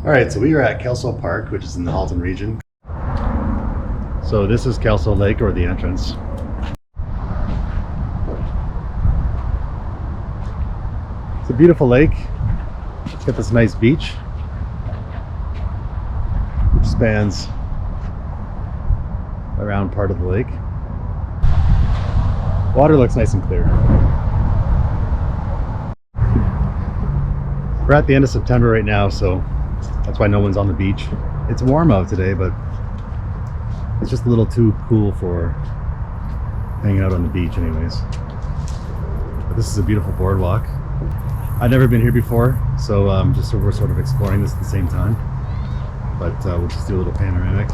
All right, so we are at Kelso Park, which is in the Halton region. So this is Kelso Lake, or the entrance. It's a beautiful lake. It's got this nice beach, which spans around part of the lake. Water looks nice and clear. We're at the end of September right now, so that's why no one's on the beach. It's warm out today, but it's just a little too cool for hanging out on the beach anyways. But this is a beautiful boardwalk. I've never been here before, so we're sort of exploring this at the same time. But we'll just do a little panoramic.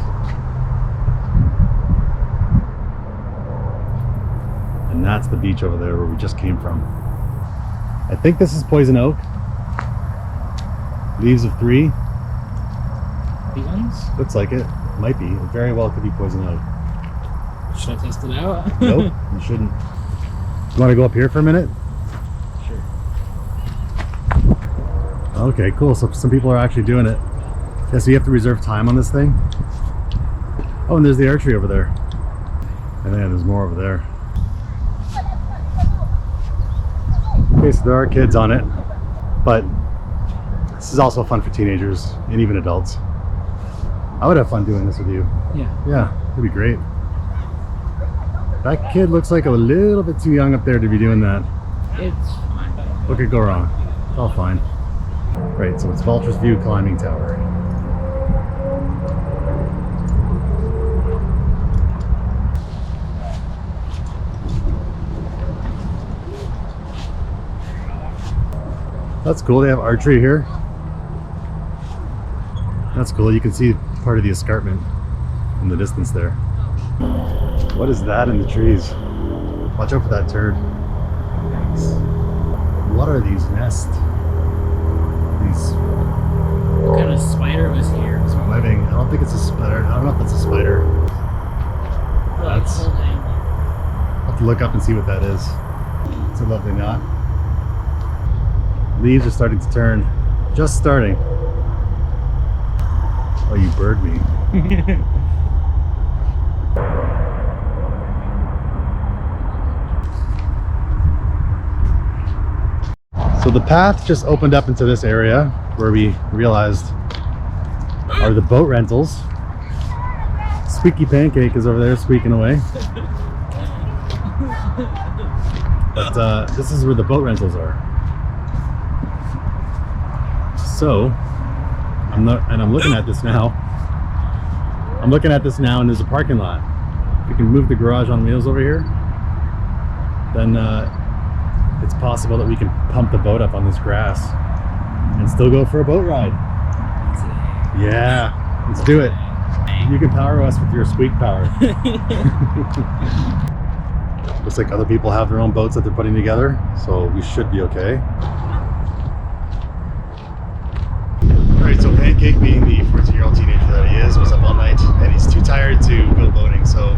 And that's the beach over there where we just came from. I think this is poison oak. Leaves of 3. These ones? Looks like it. Might be. It very well could be poison oak. Should I test it out? Nope, you shouldn't. You want to go up here for a minute? Sure. Okay, cool. So some people are actually doing it. Yeah, so you have to reserve time on this thing. Oh, and there's the archery over there. And then there's more over there. Okay, so there are kids on it, but this is also fun for teenagers and even adults. I would have fun doing this with you. Yeah. Yeah, it'd be great. That kid looks like a little bit too young up there to be doing that. It's fine. What could go wrong? It's all fine. Right, so it's Vulture's View Climbing Tower. That's cool, they have archery here. That's cool, you can see part of the escarpment in the distance there. What is that in the trees? Watch out for that turd. What are these nests? What kind of spider was here? Webbing. I don't think it's a spider. I don't know if that's a spider. That's... I'll have to look up and see what that is. It's a lovely knot. Leaves are starting to turn. Just starting. Oh, you bird me. So the path just opened up into this area where we realized are the boat rentals. Squeaky Pancake is over there squeaking away. But this is where the boat rentals are. So I'm looking at this now. I'm looking at this now, and there's a parking lot. If we can move the garage on wheels over here, then it's possible that we can pump the boat up on this grass and still go for a boat ride. Yeah, let's do it. You can power us with your squeak power. Looks like other people have their own boats that they're putting together, so we should be okay. Alright, so Pancake, being the 14-year-old teenager that he is, was up all night and he's too tired to go boating, so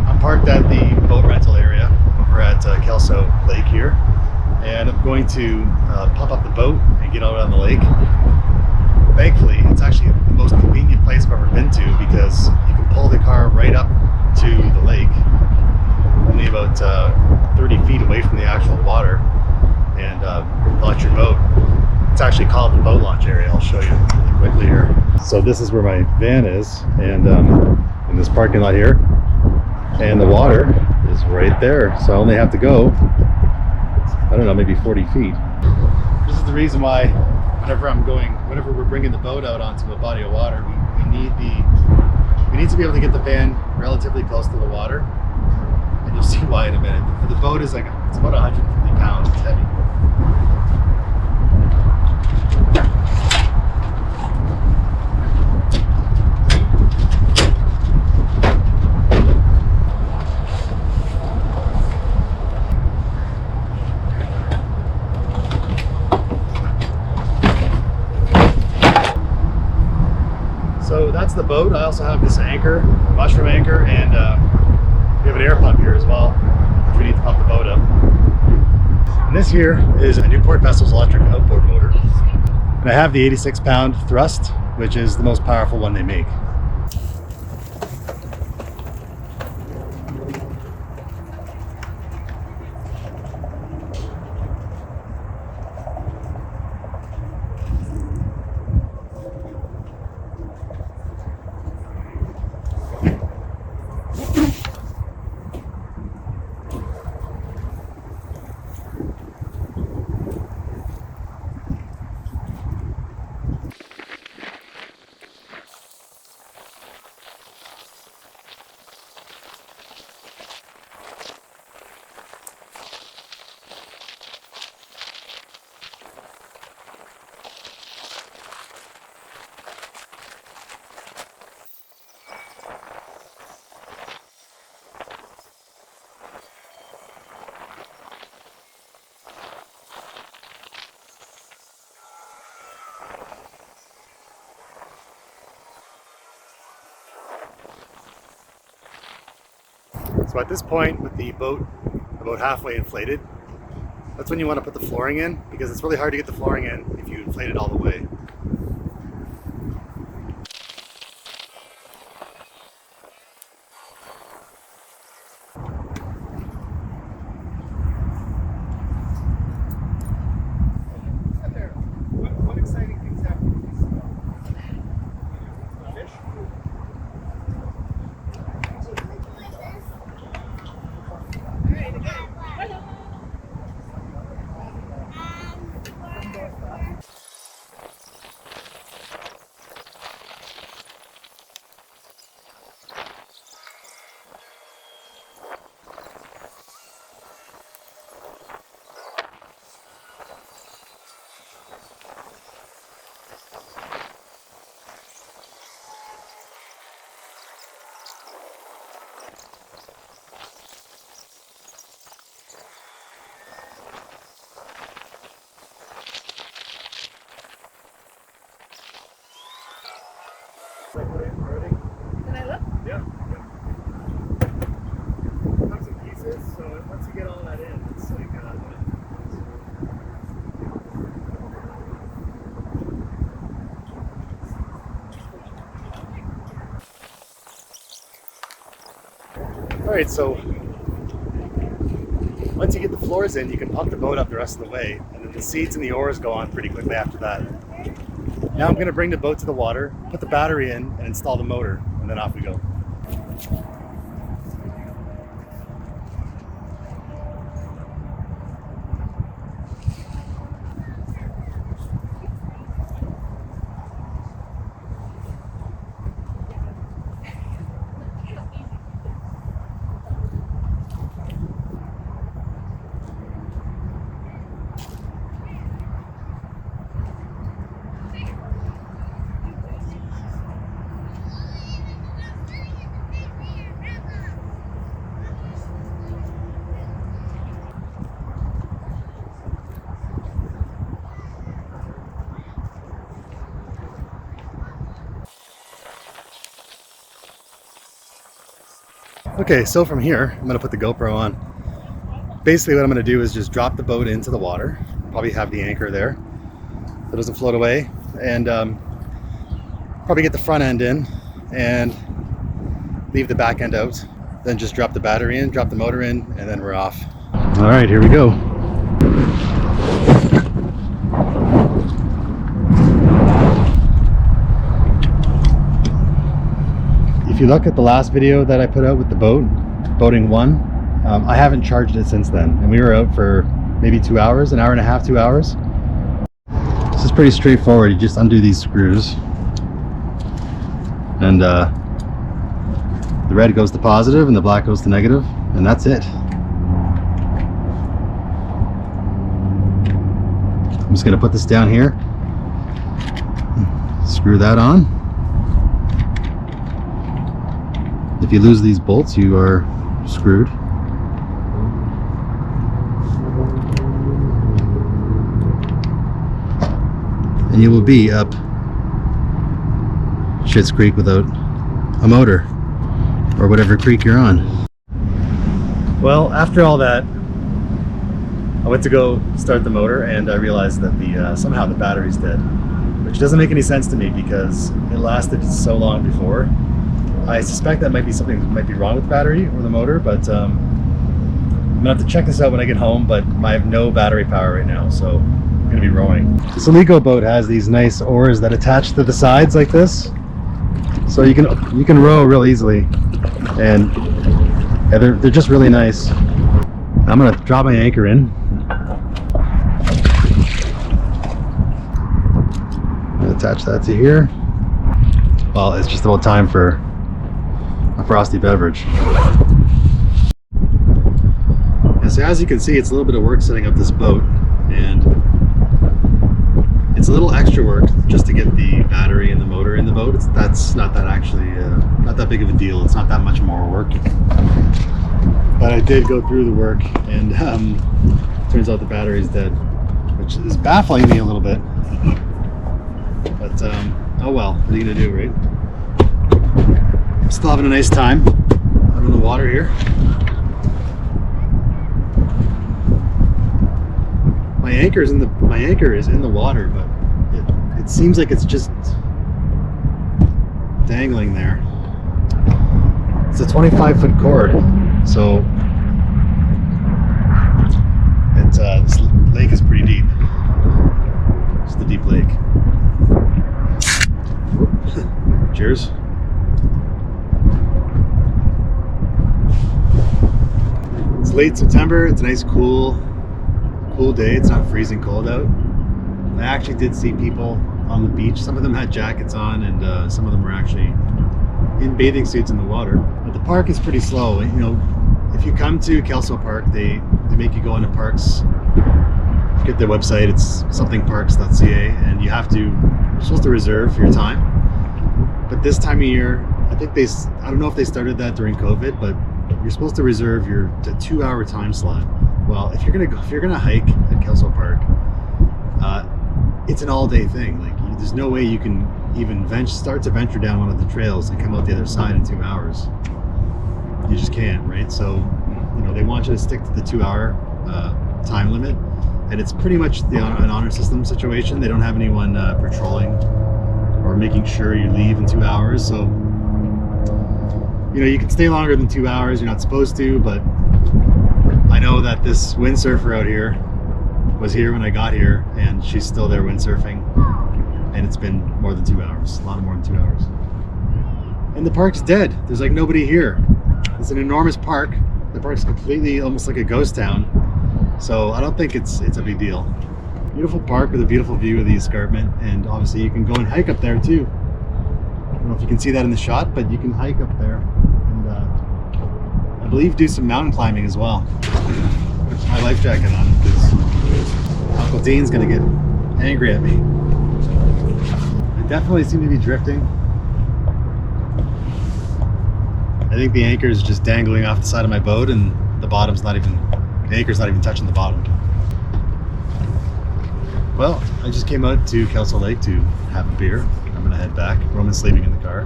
I'm parked at the boat rental area over at Kelso Lake here, and I'm going to pump up the boat and get out on the lake. Thankfully, it's actually the most convenient place I've ever been to because you can pull the car right up to the lake, only about 30 feet away from the actual water, and launch your boat. It's actually called the boat launch area. I'll show you really quickly here. So this is where my van is, and in this parking lot here, and the water is right there. So I only have to go, I don't know, maybe 40 feet. This is the reason why whenever we're bringing the boat out onto a body of water, we need to be able to get the van relatively close to the water, and you'll see why in a minute. The boat is like, it's about 150 pounds, it's heavy. So that's the boat. I also have this anchor, mushroom anchor, and we have an air pump here as well, which we need to pump the boat up. And this here is a Newport Vessel's electric outboard motor. And I have the 86-pound thrust, which is the most powerful one they make. So at this point, with the boat about halfway inflated, that's when you want to put the flooring in, because it's really hard to get the flooring in if you inflate it all the way. What exciting things happen with these fish? Can I look? Yeah. Comes in pieces, so once you get all that in, it's like Alright, so once you get the floors in, you can pump the boat up the rest of the way, and then the seats and the oars go on pretty quickly after that. Now I'm going to bring the boat to the water, put the battery in, and install the motor, and then off we go. Okay, so from here, I'm going to put the GoPro on. Basically what I'm going to do is just drop the boat into the water, probably have the anchor there so it doesn't float away, and probably get the front end in and leave the back end out, then just drop the battery in, drop the motor in, and then we're off. All right, here we go. If you look at the last video that I put out with the boat, boating 1, I haven't charged it since then, and we were out for maybe 2 hours, an hour and a half, 2 hours. This is pretty straightforward. You just undo these screws, and the red goes to positive and the black goes to negative, and that's it. I'm just going to put this down here, screw that on. If you lose these bolts, you are screwed. And you will be up Schitt's Creek without a motor, or whatever creek you're on. Well, after all that, I went to go start the motor, and I realized that somehow the battery's dead. which doesn't make any sense to me because it lasted so long before. I suspect that might be something that might be wrong with the battery or the motor, but I'm gonna have to check this out when I get home, but I have no battery power right now, so I'm gonna be rowing. This Aleko boat has these nice oars that attach to the sides like this, so you can row real easily, and yeah, they're just really nice. I'm gonna drop my anchor in. Attach that to here. Well, it's just about time for a frosty beverage. And so as you can see, it's a little bit of work setting up this boat, and it's a little extra work just to get the battery and the motor in the boat. That's not that actually not that big of a deal. It's not that much more work. But I did go through the work, and turns out the battery's dead, which is baffling me a little bit. But oh well, what are you gonna do, right? I'm still having a nice time out on the water here. My anchor is in the water, but it seems like it's just dangling there. It's a 25-foot cord, so this lake is pretty deep. It's the deep lake. Cheers. It's late September. It's a nice cool day. It's not freezing cold out. I actually did see people on the beach. Some of them had jackets on, and some of them were actually in bathing suits in the water. But the park is pretty slow. You know, if you come to Kelso Park, they make you go into parks. Get their website. It's somethingparks.ca, and you're supposed to reserve your time. But this time of year, I don't know if they started that during COVID, but you're supposed to reserve the 2-hour time slot. Well, if you're gonna hike at Kelso Park, it's an all-day thing. Like, there's no way you can even start to venture down one of the trails and come out the other side in 2 hours. You just can't, right? So, you know, they want you to stick to the 2-hour time limit, and it's pretty much an honor system situation. They don't have anyone patrolling or making sure you leave in 2 hours. So, you know, you can stay longer than 2 hours. You're not supposed to, but I know that this windsurfer out here was here when I got here, and she's still there windsurfing, and it's been more than 2 hours, a lot more than 2 hours. And the park's dead. There's like nobody here. It's an enormous park. The park's completely almost like a ghost town. So I don't think it's a big deal. Beautiful park with a beautiful view of the escarpment, and obviously you can go and hike up there too. I don't know if you can see that in the shot, but you can hike up there, and I believe do some mountain climbing as well. Put my life jacket on because Uncle Dean's gonna get angry at me. I definitely seem to be drifting. I think the anchor is just dangling off the side of my boat, and the anchor's not even touching the bottom. Well, I just came out to Kelso Lake to have a beer. I'm gonna head back. Roman's sleeping in the car.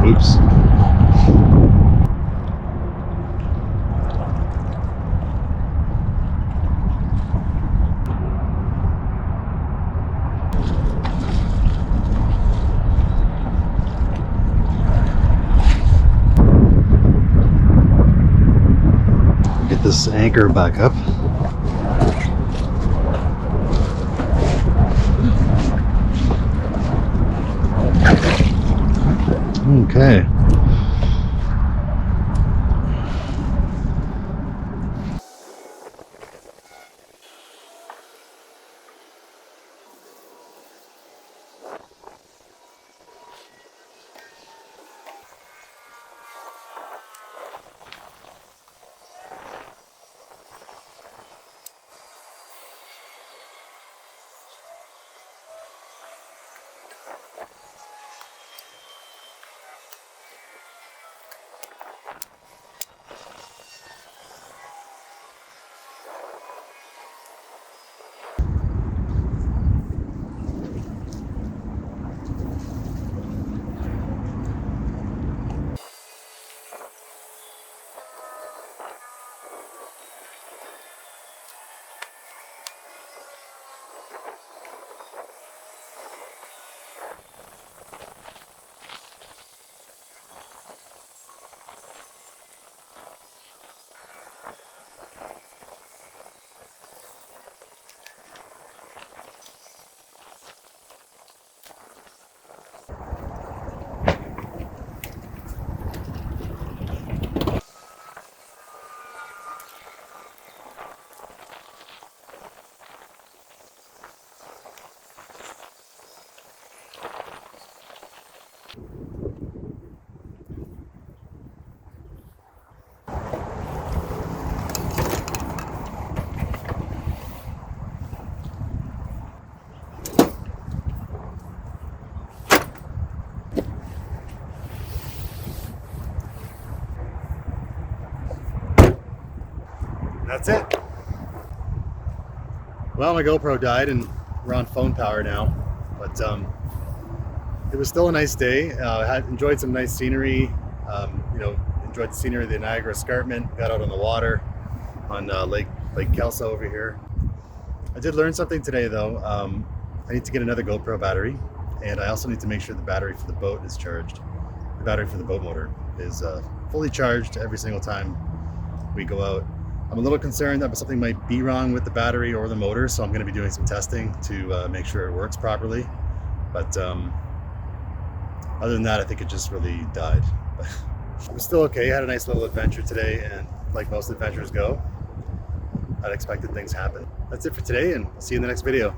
Oops. Get this anchor back up. Okay. that's it. Well, my GoPro died and we're on phone power now, but it was still a nice day. I had enjoyed some nice scenery. Enjoyed the scenery of the Niagara Escarpment. Got out on the water on Lake Kelso over here. I did learn something today though. I need to get another GoPro battery, and I also need to make sure the battery for the boat is charged. The battery for the boat motor is fully charged every single time we go out. I'm a little concerned that something might be wrong with the battery or the motor, so I'm going to be doing some testing to make sure it works properly. But other than that, I think it just really died. But it was still okay. I had a nice little adventure today, and like most adventures go, unexpected things happen. That's it for today, and I'll see you in the next video.